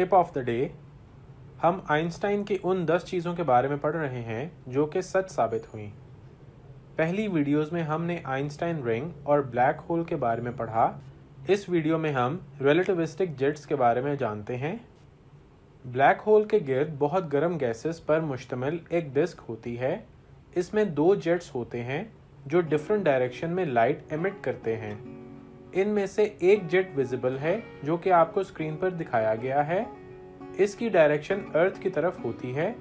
Tip of the day. हम Einstein की उन 10 चीज़ों के बारे में पढ़ रहे हैं जो कि सच साबित हुई। पहली वीडियोस में हमने आइंस्टाइन रिंग और ब्लैक होल के बारे में पढ़ा। इस वीडियो में हम रिलेटिविस्टिक जेट्स के बारे में जानते हैं। ब्लैक होल के गिर्द बहुत गर्म गैसेस पर मुश्तमिल एक डिस्क होती है। इसमें 2 जेट्स होते हैं जो डिफरेंट डायरेक्शन में लाइट एमिट करते हैं। इनमें से एक जेट विजिबल है जो कि आपको स्क्रीन पर दिखाया गया है। इसकी डायरेक्शन अर्थ की तरफ होती है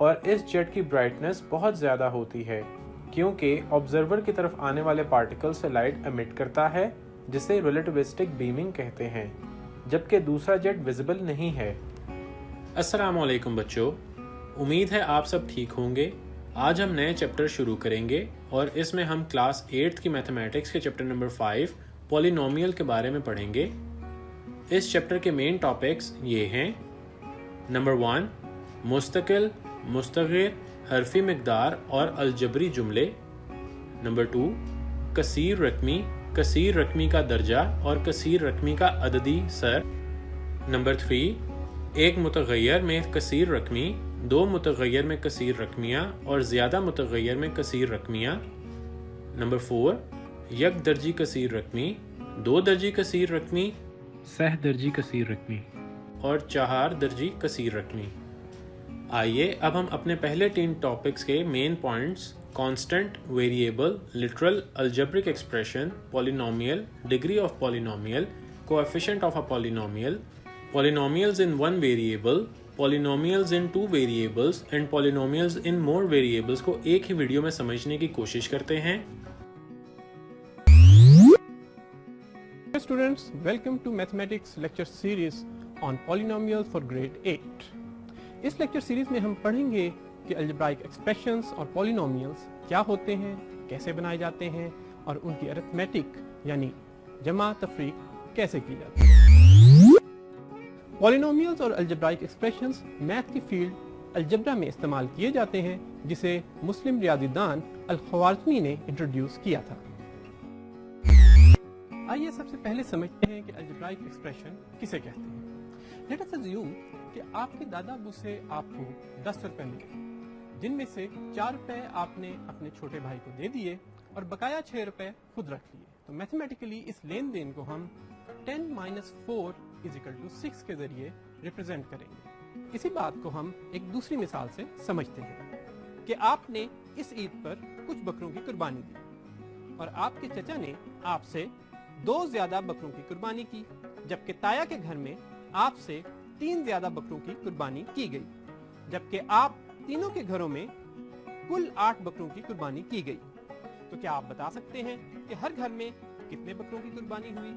और इस जेट की ब्राइटनेस बहुत ज़्यादा होती है क्योंकि ऑब्जर्वर की तरफ आने वाले पार्टिकल से लाइट एमिट करता है, जिसे रिलेटिविस्टिक बीमिंग कहते हैं, जबकि दूसरा जेट विजिबल नहीं है। अस्सलाम वालेकुम बच्चों, उम्मीद है आप सब ठीक होंगे। आज हम नए चैप्टर शुरू करेंगे और इसमें हम क्लास 8th की मैथमेटिक्स के चैप्टर नंबर 5 पॉलिनोमियल के बारे में पढ़ेंगे। इस चैप्टर के मेन टॉपिक्स ये हैं। नंबर 1 मुस्तकिल, मुस्तगिर, हरफी मिकदार और अलजबरी जुमले। नंबर 2 कसीर रकमी का दर्जा और कसीर रकमी का अददी सर। नंबर 3 एक मुतगय्यर में कसीर रकमी, 2 मुतगय्यर में कसीर रकमियाँ और ज़्यादा मुतगय्यर में कसीर रकमियाँ। नंबर 4 यक दर्जी कसीर रकमी, 2 दर्जी कसीर रकमी, सह दर्जी कसीर रकमी और 4 दर्जी कसीर रकमी। आइए अब हम अपने पहले 3 टॉपिक्स के main points constant, variable, literal, algebraic expression, polynomial, degree of polynomial, coefficient of a polynomial, polynomials in one variable, polynomials in 2 variables and polynomials in more variables को एक ही वीडियो में समझने की कोशिश करते हैं। Students, welcome to Mathematics lecture series on polynomials for grade 8. इस lecture series में हम पढ़ेंगे कि अलजेब्राइक एक्सप्रेशंस और पॉलिनोमियल्स क्या होते हैं, कैसे बनाए जाते हैं और उनकी अरिथमेटिक यानी जमा तफरीक कैसे की जाती है। पॉलिनोमियल्स और अलजेब्राइक एक्सप्रेशंस मैथ की फील्ड अलजब्रा में इस्तेमाल किए जाते हैं, जिसे मुस्लिम रियाज़ीदान अल-ख्वारिज़मी ने इंट्रोड्यूस किया था। आइए सबसे पहले समझते हैं कि अलजेब्राइक एक्सप्रेशन किसे कहते हैं। लेट अस अज्यूम कि आपके दादा अब्बू से आपको 10 रुपए मिले, जिनमें से 4 रुपए आपने अपने छोटे भाई को दे दिए और बकाया 6 रुपए खुद रख लिए। तो मैथमेटिकली इस लेन देन को हम 10 - 4 = 6 के जरिए रिप्रेजेंट करेंगे। इसी बात को हम एक दूसरी मिसाल से समझते हैं कि आपने इस ईद पर कुछ बकरों की कुर्बानी दी और आपके चचा ने आपसे 2 ज्यादा बकरों की कुर्बानी की, जबकि ताया के घर में आपसे 3 ज्यादा बकरों की कुर्बानी की गई, जबकि आप तीनों के घरों में कुल 8 बकरों की कुर्बानी की गई। तो क्या आप बता सकते हैं कि हर घर में कितने बकरों की कुर्बानी हुई?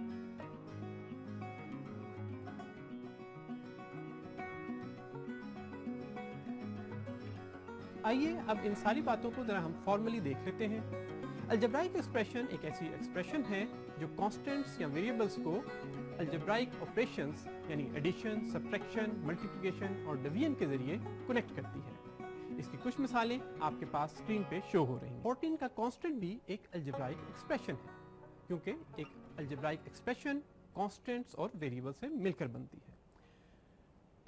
आइए अब इन सारी बातों को जरा हम फॉर्मली देख लेते हैं। अलजेब्राइक एक्सप्रेशन एक ऐसी एक्सप्रेशन है जो कांस्टेंट्स या वेरिएबल्स को अलजेब्राइक ऑपरेशंस यानी एडिशन, सब्ट्रैक्शन, मल्टीप्लिकेशन और डिवीजन के जरिए कनेक्ट करती है। इसकी कुछ मिसालें आपके पास स्क्रीन पे शो हो रही हैं। 14 का कांस्टेंट भी एक अलजेब्राइक एक्सप्रेशन है, क्योंकि एक अलजेब्राइक एक्सप्रेशन कांस्टेंट्स और वेरिएबल से मिलकर बनती है।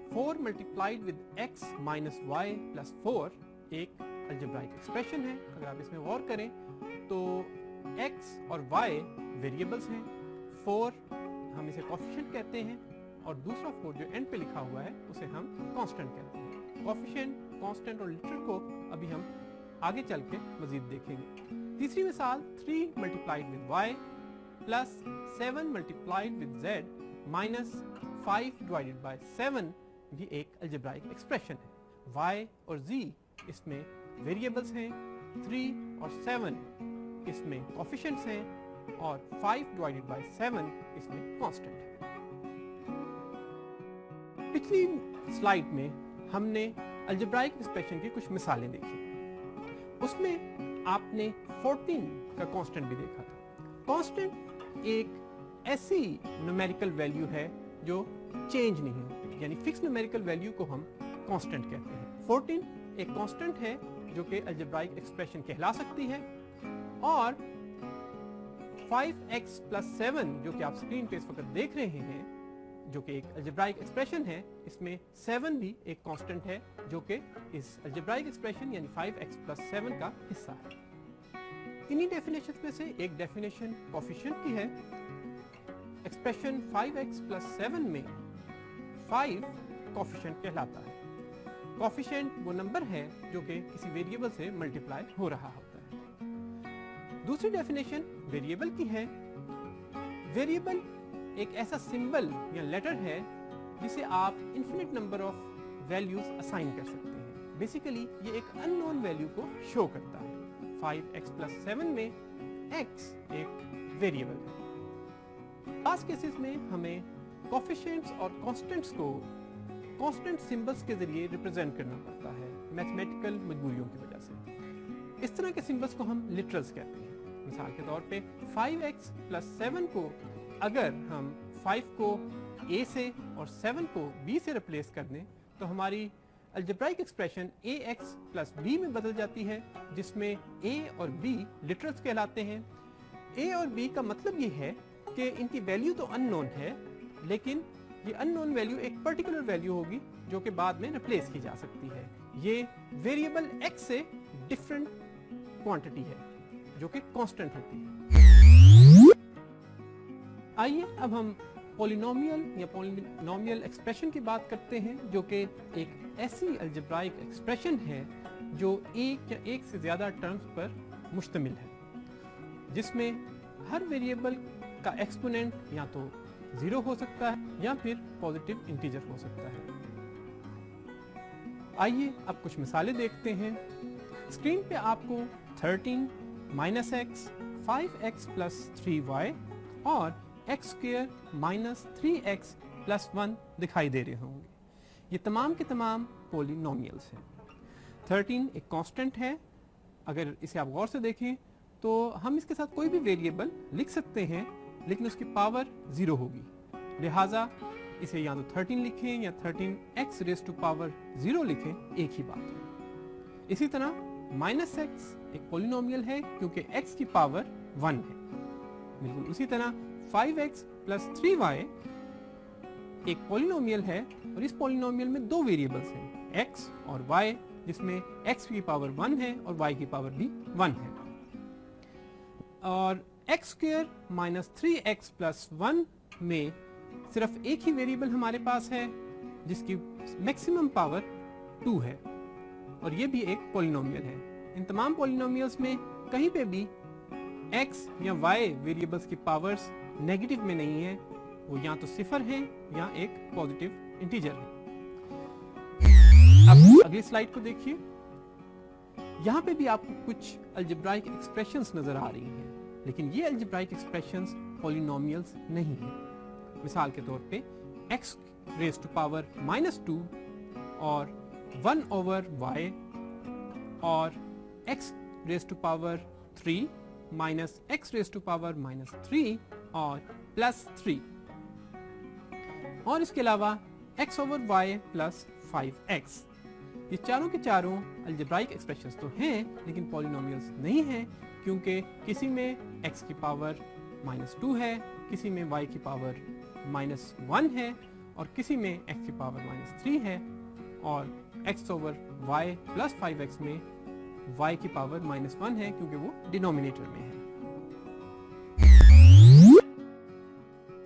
4 मल्टीप्लाइड विद x - y + 4 एक अलजेब्राइक एक्सप्रेशन है। अगर आप इसमें गौर करें तो x और y वेरिएबल्स हैं, 4 हम इसे कोएफिशिएंट कहते हैं और दूसरा 4 जो एंड पे लिखा हुआ है उसे हम कांस्टेंट कहते हैं। कोएफिशिएंट, कांस्टेंट और लिटरल को अभी हम आगे चल के मजीद देखेंगे। तीसरी मिसाल 3 multiplied with y + 7 multiplied with z - 5 divided by 7 भी एक अलजेब्राइक एक्सप्रेशन है। y और z इसमें वेरिएबल्स हैं, 3 और 7 इसमें कोएफिशिएंट्स हैं और 5 डिवाइडेड बाय 7 इसमें कांस्टेंट है। पिछली स्लाइड में हमने अलजेब्राइक एक्सप्रेशन की कुछ मिसालें देखी। उसमें आपने 14 का कांस्टेंट भी देखा था। कांस्टेंट एक ऐसी न्यूमेरिकल वैल्यू है जो चेंज नहीं होती, यानी फिक्स न्यूमेरिकल वैल्यू को हम कांस्टेंट कहते हैं। 14 एक कांस्टेंट है जो कि अलजेब्राइक एक्सप्रेशन कहला सकती है और 5x + 7 जो कि आप स्क्रीन पे इस वक्त देख रहे हैं जो कि एक अलजेब्राइक एक्सप्रेशन है, इसमें 7 भी एक कांस्टेंट है जो कि इस अलजेब्राइक एक्सप्रेशन यानी 5x + 7 का हिस्सा है। इन्हीं डेफिनेशंस में से एक डेफिनेशन कोफिशिएंट की है। एक्सप्रेशन 5x + 7 में 5 कोफिशिएंट कहलाता है। कोफिशिएंट वो नंबर है जो कि किसी वेरिएबल से मल्टीप्लाई हो रहा होता है। दूसरी डेफिनेशन वेरिएबल की है। वेरिएबल एक ऐसा सिंबल या लेटर है जिसे आप infinite number of values assign कर सकते हैं। बेसिकली ये एक अननोन वैल्यू को शो करता है। 5x + 7 में x एक वेरिएबल है। पास केसेस में हमें कोफिशिएंट्स और कांस्टेंट्स को कांस्टेंट सिंबल्स के जरिए रिप्रेजेंट करना पड़ता है मैथमेटिकल मजबूरियों की वजह से। इस तरह के सिंबल्स को हम लिटरल्स कहते हैं। मिसाल के तौर पे 5x + 7 को अगर हम 5 को a से और 7 को b से रिप्लेस कर दें तो हमारी अलजेब्राइक एक्सप्रेशन ax + b में बदल जाती है, जिसमें a और b लिटरल्स कहलाते हैं। a और b का मतलब ये है कि इनकी वैल्यू तो अननोन है, लेकिन ये अननोन वैल्यू एक पर्टिकुलर वैल्यू होगी जो कि बाद में रिप्लेस की जा सकती है। ये वेरिएबल x से डिफरेंट क्वांटिटी है जो कि कांस्टेंट होती है। आइए अब हम पॉलिनोमियल या पॉलिनोमियल एक्सप्रेशन की बात करते हैं, जो कि एक ऐसी अलजेब्राइक एक्सप्रेशन है जो एक या एक से ज्यादा टर्म्स पर मुश्तमिल है, जिसमें हर वेरिएबल का एक्सपोनेंट या तो 0 हो सकता है या फिर पॉजिटिव इंटीजर हो सकता है। आइए अब कुछ मिसालें देखते हैं। स्क्रीन पे आपको 13 - x, 5x + 3y और x² - 3x + 1 दिखाई दे रहे होंगे। ये तमाम के तमाम पॉलिनोमियल्स हैं। 13 एक कांस्टेंट है। अगर इसे आप गौर से देखें तो हम इसके साथ कोई भी वेरिएबल लिख सकते हैं, लेकिन उसकी पावर 0 होगी। लिहाजा इसे या तो 13 लिखें या 13x⁻0 लिखें, एक ही बात है। इसी तरह -x एक पॉलिनोमियल है क्योंकि x की पावर 1 है। बिल्कुल उसी तरह 5x + 3y एक पॉलिनोमियल है और इस पॉलिनोमियल में दो वेरिएबल्स हैं, x और y, जिसमें x की पावर 1 है और y की पावर भी 1 है। और x² - 3x + 1 में सिर्फ एक ही वेरिएबल हमारे पास है जिसकी मैक्सिमम पावर 2 है और ये भी एक पॉलिनोमियल है। इन तमाम पॉलिनोमियल्स में कहीं पे भी x या y वेरिएबल्स की पावर्स नेगेटिव में नहीं है, वो या तो 0 है या एक पॉजिटिव इंटीजर है। अब अगली स्लाइड को देखिए। यहाँ पे भी आपको कुछ अलजेब्राइक एक्सप्रेशंस नजर आ रही हैं, लेकिन ये अलजेब्राइक एक्सप्रेशंस पॉलिनोमियल्स नहीं हैं। मिसाल के तौर पे x⁻² और 1/y और x⁻³ - x⁻³ और +3, और इसके अलावा x/y + 5x। ये चारों के चारों अलजेब्राइक एक्सप्रेशंस तो हैं, लेकिन पॉलिनोमियल्स नहीं हैं, क्योंकि किसी में x की पावर -2 है, किसी में y की पावर -1 है और किसी में x की पावर -3 है, और x/y + 5x में y की पावर -1 है क्योंकि वो डिनोमिनेटर में है।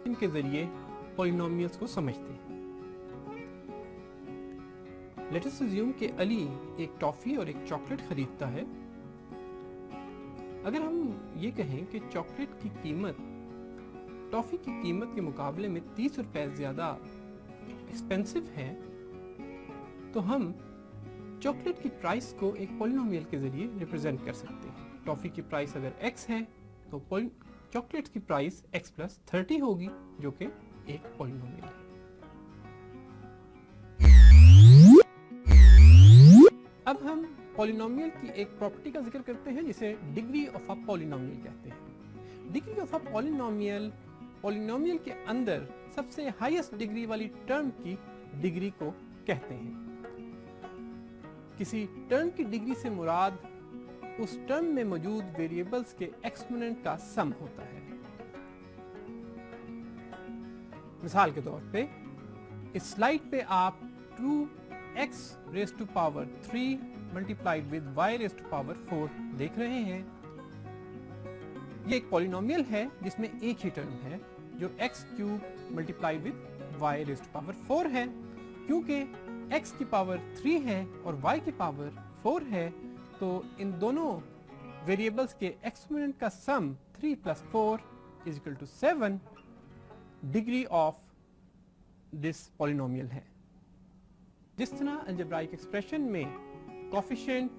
इनके जरिए पॉलिनोमियल्स को समझते हैं। लेट अस अज्यूम कि अली एक टॉफी और एक चॉकलेट खरीदता है। अगर हम ये कहें कि चॉकलेट की कीमत टॉफी की कीमत के मुकाबले में 30 रुपए ज्यादा एक्सपेंसिव है, तो हम चॉकलेट की प्राइस को एक पॉलिनोमियल के जरिए रिप्रेजेंट कर सकते हैं। टॉफी की प्राइस अगर x है तो चॉकलेट की प्राइस x + 30 होगी, जो कि एक पॉलिनोमियल है। अब हम पॉलिनोमियल की एक प्रॉपर्टी का जिक्र करते हैं जिसे डिग्री ऑफ अ पॉलिनोमियल कहते हैं। Degree of a polynomial polynomial के अंदर सबसे हाईएस्ट डिग्री वाली टर्म की डिग्री को कहते हैं। किसी टर्म की डिग्री से मुराद उस टर्म में मौजूद वेरिएबल्स के एक्सपोनेंट का सम होता है। मिसाल के तौर पे इस स्लाइड पे आप 2x raise to power 3 multiplied with y raise to power 4 देख रहे हैं। ये एक पॉलिनोमियल है जिसमें एक ही टर्म है जो x cube multiplied with y raise to power 4 है। क्योंकि x की पावर 3 है और y की पावर 4 है, तो इन दोनों वेरिएबल्स के एक्सपोनेंट का sum 3 plus 4 is equal to 7 degree of this polynomial है। जिस तरह अलजेब्राइक एक्सप्रेशन में कोफिशिएंट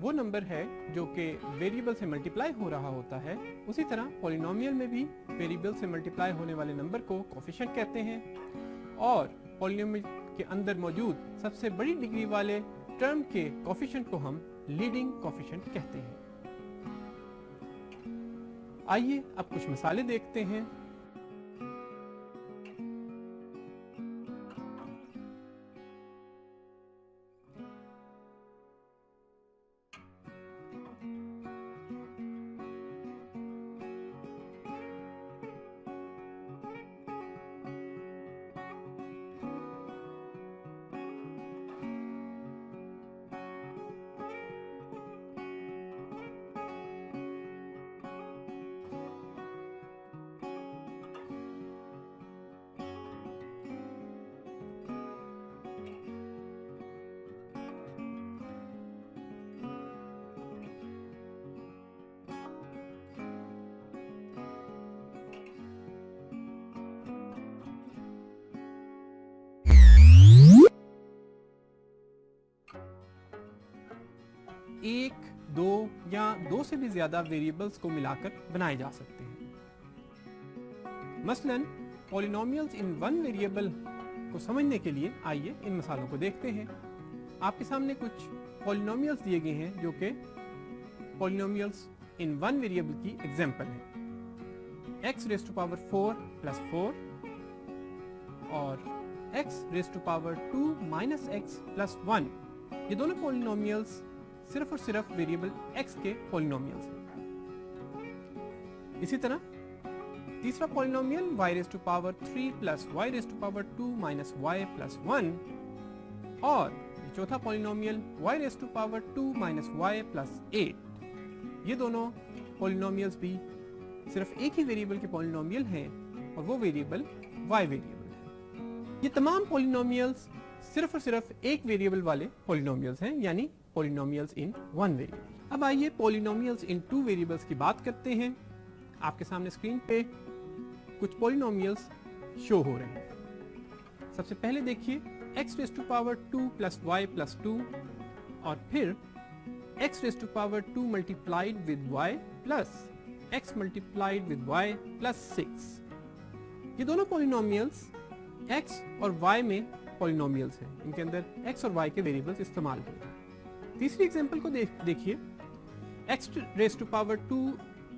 वो नंबर है जो कि वेरिएबल से मल्टीप्लाई हो रहा होता है, उसी तरह पॉलिनोमियल में भी वेरिएबल से मल्टीप्लाई होने वाले नंबर को कोफिशिएंट कहते हैं और पॉलिनोमियल के अंदर मौजूद सबसे बड़ी डिग्री वाले टर्म के कोफिशिएंट को हम लीडिंग कोफिशिएंट कहते हैं। आइए अब कुछ मिसालें देखते हैं। एक, दो या दो से भी ज्यादा वेरिएबल्स को मिलाकर बनाए जा सकते हैं। मसलन पॉलिनोमियल्स इन वन वेरिएबल को समझने के लिए आइए इन मिसालों को देखते हैं। आपके सामने कुछ पॉलिनोमियल्स दिए गए हैं जो कि पॉलिनोमियल्स इन वन वेरिएबल की एग्जांपल है। x raise to power 4 plus 4 और x raise to power 2 minus x plus 1, ये दोनों पॉलिनोमियल्स सिर्फ और सिर्फ वेरिएबल x के पॉलिनोमियल्स हैं। इसी तरह तीसरा polynomial y raise to power 3 plus y raise to power 2 minus y plus 1 और चौथा polynomial y raise to power 2 minus y plus 8, ये दोनों पॉलिनोमियल्स भी सिर्फ एक ही वेरिएबल के पॉलिनोमियल हैं और वो वेरिएबल y वेरिएबल है। ये तमाम पॉलिनोमियल्स सिर्फ और सिर्फ एक वेरिएबल वाले पॉलिनोमियल्स हैं, यानी पॉलिनोमियल्स इन वन वेरिएबल। अब आइए पॉलिनोमियल्स इन टू वेरिएबल्स की बात करते हैं। आपके सामने स्क्रीन पे कुछ पॉलिनोमियल्स शो हो रहे हैं। सबसे पहले देखिए x raise to power 2 plus y plus 2 और फिर x raise to power 2 multiplied with y plus x multiplied with y plus 6। ये दोनों पॉलिनोमियल्स x और y में पॉलिनोमियल्स हैं। इनके अंदर x और y के वेरिएबल्स इस्तेमाल हैं। तीसरी एग्जांपल को देखिए x raise to power 2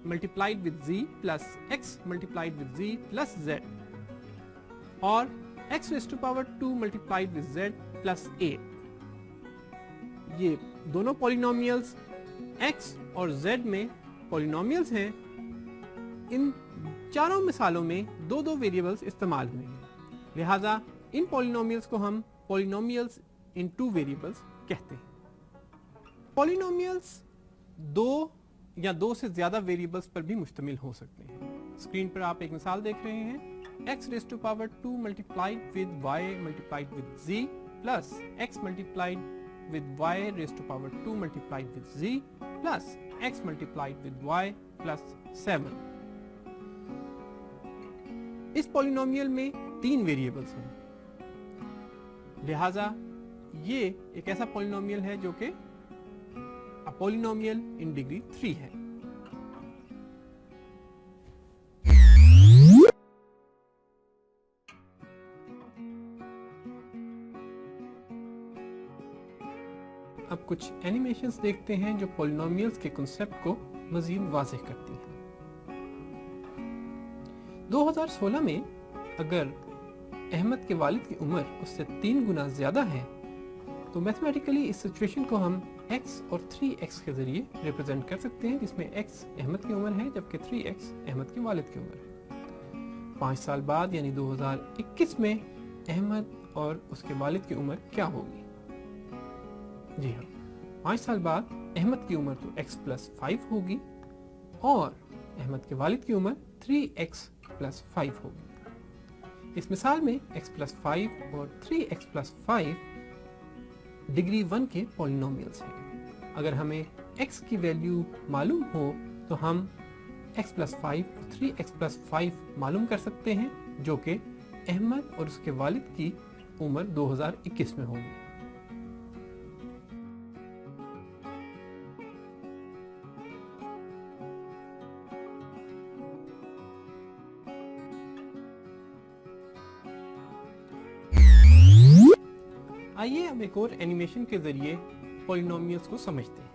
multiplied with z plus x multiplied with z plus z और x raise to power 2 multiplied with z plus 8। ये दोनों पॉलिनोमियल्स x और z में पॉलिनोमियल्स हैं। इन चारों मिसालों में दो दो वेरिएबल्स इस्तेमाल हुए हैं, लिहाजा इन पॉलिनोमियल्स को हम पॉलिनोमियल्स इन टू वेरिएबल्स कहते हैं। पॉलिनोमियल्स दो या दो से ज्यादा वेरिएबल्स पर भी मुश्तमिल हो सकते हैं। स्क्रीन पर आप एक मिसाल देख रहे हैं x raise to power 2 multiplied with y multiplied with z plus x multiplied with y raise to power 2 multiplied with z plus x multiplied with y plus 7। इस पॉलिनोमियल में 3 वेरिएबल्स हैं, लिहाजा ये एक ऐसा पॉलिनोमियल है जो कि पॉलिनोमियल इन डिग्री 3 है। अब कुछ एनिमेशंस देखते हैं जो पॉलिनोमियल्स के कॉन्सेप्ट को मजीद वाज़ेह करती हैं। 2016 में अगर अहमद के वालिद की उम्र उससे 3 गुना ज्यादा है तो मैथमेटिकली इस सिचुएशन को हम x और 3x के जरिए रिप्रेजेंट कर सकते हैं, जिसमें x अहमद की उम्र है जबकि 3x अहमद के वालिद की उम्र है। 5 साल बाद यानी 2021 में अहमद और उसके वालिद की उम्र क्या होगी? जी हाँ, 5 साल बाद अहमद की उम्र तो x + 5 होगी और अहमद के वालिद की उम्र 3x + 5 होगी। इस मिसाल में x + 5 और 3x + 5 डिग्री 1 के पॉलिनोमियल्स हैं। अगर हमें x की वैल्यू मालूम हो तो हम x + 5 और 3x + 5 मालूम कर सकते हैं, जो कि अहमद और उसके वालिद की उम्र 2021 में होगी। आइए हम एक और एनिमेशन के जरिए पॉलिनोमियल्स को समझते हैं।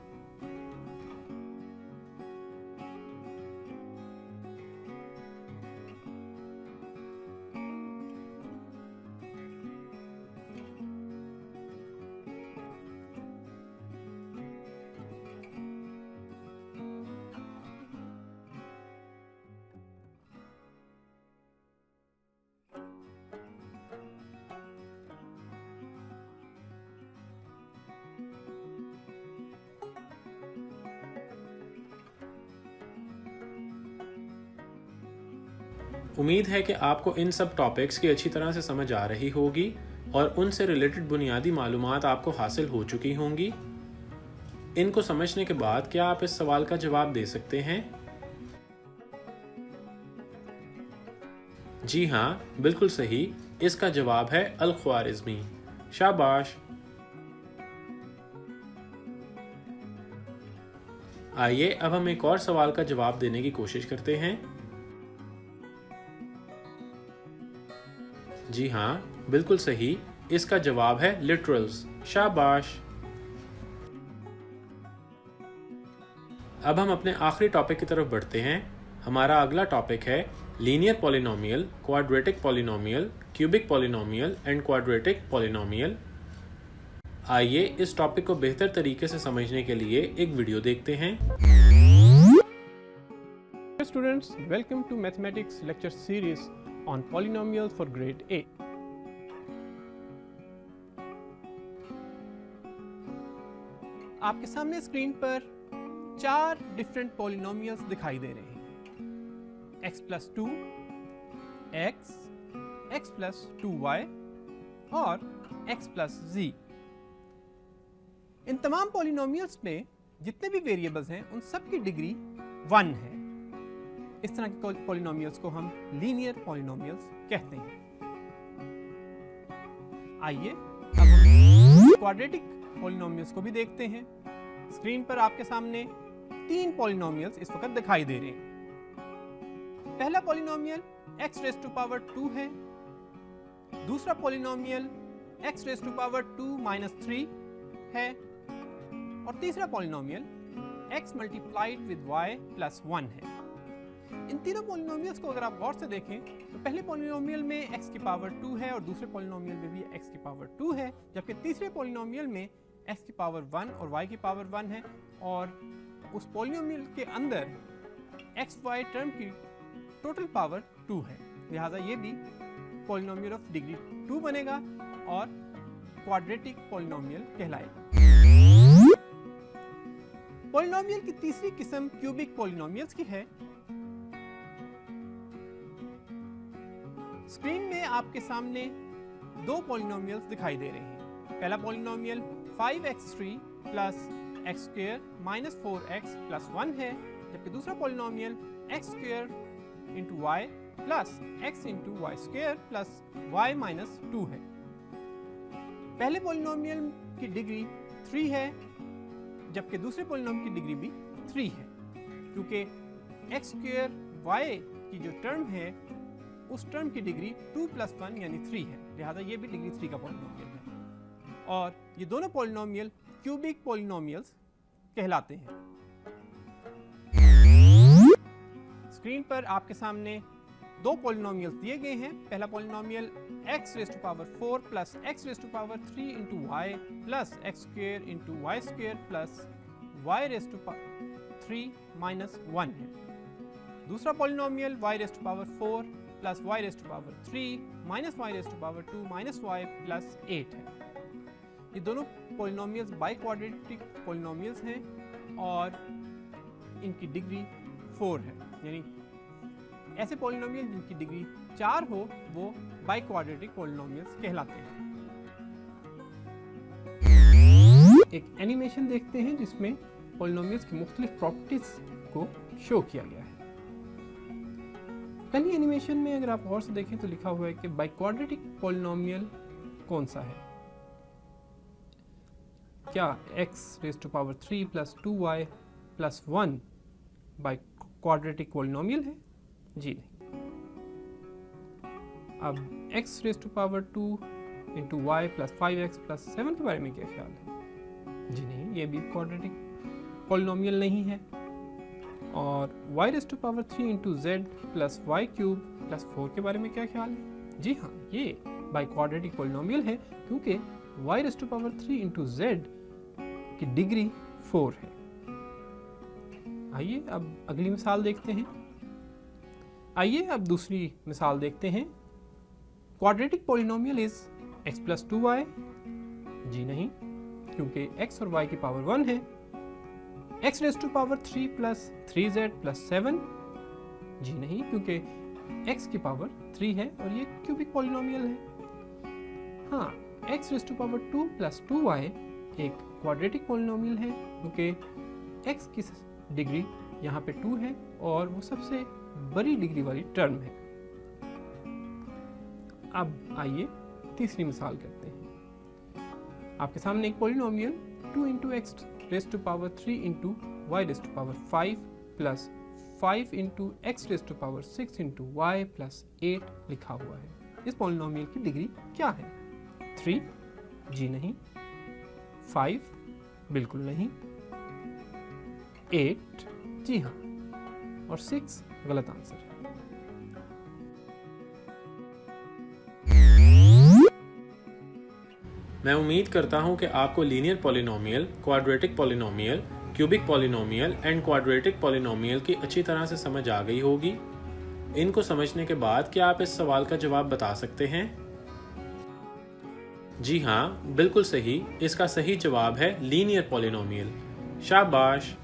उम्मीद है कि आपको इन सब टॉपिक्स की अच्छी तरह से समझ आ रही होगी और उनसे रिलेटेड बुनियादी मालूमात आपको हासिल हो चुकी होंगी। इनको समझने के बाद क्या आप इस सवाल का जवाब दे सकते हैं? जी हाँ, बिल्कुल सही। इसका जवाब है अल-ख्वारिज़मी। शाबाश। आइए अब हम एक और सवाल का जवाब देने की कोशिश करते हैं। जी हाँ, बिल्कुल सही। इसका जवाब है लिटरल्स। शाबाश। अब हम अपने आखिरी टॉपिक की तरफ बढ़ते हैं। हमारा अगला टॉपिक है linear polynomial, quadratic polynomial, cubic polynomial and quadratic polynomial. आइए इस टॉपिक को बेहतर तरीके से समझने के लिए एक वीडियो देखते हैं। Students, welcome to Mathematics lecture series on polynomials for grade 8. आपके सामने स्क्रीन पर 4 डिफरेंट पॉलिनोमियल्स दिखाई दे रहे हैं। x + 2, x, x + 2y और x + z। इन तमाम पॉलिनोमियल्स में जितने भी वेरिएबल्स हैं उन सब की डिग्री 1 है। इस तरह के पॉलिनोमियल्स को हम लीनियर पॉलिनोमियल्स कहते हैं। आइए अब हम क्वाड्रेटिक पॉलिनोमियल्स को भी देखते हैं। स्क्रीन पर आपके सामने 3 पॉलिनोमियल्स इस वक्त दिखाई दे रहे हैं। पहला पॉलिनोमियल x⁻² है, दूसरा पॉलिनोमियल x⁻² - 3 है और तीसरा पॉलिनोमियल x × y + 1 है। इन तीनों पॉलिनोमियल्स को अगर आप गौर से देखें तो पहले पॉलिनोमियल में x⁻² है और दूसरे पॉलिनोमियल में भी x⁻² है, जबकि तीसरे पॉलिनोमियल में x⁻1 और y⁻1 है और उस पॉलिनोमियल के अंदर xy टर्म की टोटल पावर 2 है। लिहाजा ये भी पॉलिनोमियल ऑफ डिग्री 2 बनेगा और क्वाड्रेटिक पॉलिनोमियल कहलाएगा। पॉलिनोमियल की तीसरी किस्म क्यूबिक पॉलिनोमियल्स की है। स्क्रीन में आपके सामने 2 पॉलिनोमियल्स दिखाई दे रहे हैं। पहला पॉलिनोमियल 5x3 + x² - 4x + 1 है, जबकि दूसरा polynomial x² × y + x × y² + y - 2 है। पहले पॉलिनोमियल की डिग्री 3 है, जबकि दूसरे पॉलिनोमियल की डिग्री भी 3 है, क्योंकि x² y की जो टर्म है उस टर्म की डिग्री 2 + 1 यानी 3 है। लिहाजा ये भी डिग्री 3 का पॉलिनोमियल है और ये दोनों पॉलिनोमियल क्यूबिक पॉलिनोमियल्स कहलाते हैं। स्क्रीन पर आपके सामने 2 पॉलिनोमियल्स दिए गए हैं। पहला polynomial x⁻4 + x⁻3 × y + x² × y² + y⁻3 - 1 है। दूसरा polynomial y⁻4 plus y raise to power 3 minus y raise to power 2 minus y plus 8 है। ये दोनों पॉलिनोमियल्स बाई क्वाड्रेटिक पॉलिनोमियल्स हैं और इनकी डिग्री 4 है, यानी ऐसे पॉलिनोमियल जिनकी डिग्री 4 हो वो बाई क्वाड्रेटिक पॉलिनोमियल्स कहलाते हैं। एक एनिमेशन देखते हैं जिसमें पॉलिनोमियल्स की मुख्तलिफ प्रॉपर्टीज को शो किया गया है। पहली एनिमेशन में अगर आप गौर से देखें तो लिखा हुआ है कि बाई क्वाड्रेटिक पॉलिनोमियल कौन सा है? क्या x raise to power 3 plus 2y plus 1 bi quadratic polynomial है? जी नहीं। अब x raise to power 2 into y plus 5x plus 7 के बारे में क्या ख्याल है? जी नहीं, ये भी क्वाड्रेटिक पॉलिनोमियल नहीं है। और y raise to power 3 into z plus y cube plus 4 के बारे में क्या ख्याल है? जी हाँ, ये बाई क्वाड्रेटिक पॉलिनोमियल है क्योंकि y raise to power 3 into z की डिग्री 4 है। आइए अब अगली मिसाल देखते हैं। आइए अब दूसरी मिसाल देखते हैं। Quadratic polynomial is x plus 2y। जी नहीं, क्योंकि x और y की पावर 1 है। x raise to power 3 plus 3z plus 7। जी नहीं, क्योंकि x की पावर 3 है और ये क्यूबिक पॉलिनोमियल है। हाँ, x raise to power 2 plus 2y एक क्वाड्रेटिक पॉलिनोमियल है क्योंकि x की डिग्री यहाँ पे 2 है और वो सबसे बड़ी डिग्री वाली टर्म है। अब आइए तीसरी मिसाल करते हैं। आपके सामने एक polynomial 2 into x raise to power 3 into y raise to power 5 plus 5 into x raise to power 6 into y plus 8 लिखा हुआ है। इस पॉलिनोमियल की डिग्री क्या है? 3? जी नहीं। 5? बिल्कुल नहीं। 8? जी हाँ। और 6 गलत आंसर है। मैं उम्मीद करता हूं कि आपको linear polynomial, quadratic polynomial, cubic polynomial and quadratic polynomial की अच्छी तरह से समझ आ गई होगी। इनको समझने के बाद क्या आप इस सवाल का जवाब बता सकते हैं? जी हाँ, बिल्कुल सही। इसका सही जवाब है लीनियर पॉलिनोमियल। शाबाश।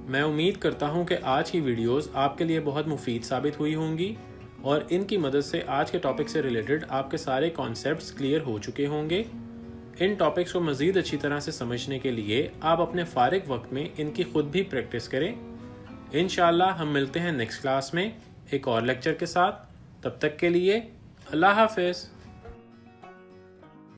मैं उम्मीद करता हूं कि आज की वीडियोस आपके लिए बहुत मुफीद साबित हुई होंगी और इनकी मदद से आज के टॉपिक से रिलेटेड आपके सारे कॉन्सेप्ट्स क्लियर हो चुके होंगे। इन टॉपिक्स को मज़ीद अच्छी तरह से समझने के लिए आप अपने फारिग वक्त में इनकी खुद भी प्रैक्टिस करें। इंशाअल्लाह हम मिलते हैं नेक्स्ट क्लास में एक और लेक्चर के साथ। तब तक के लिए अल्लाह हाफ़िज़।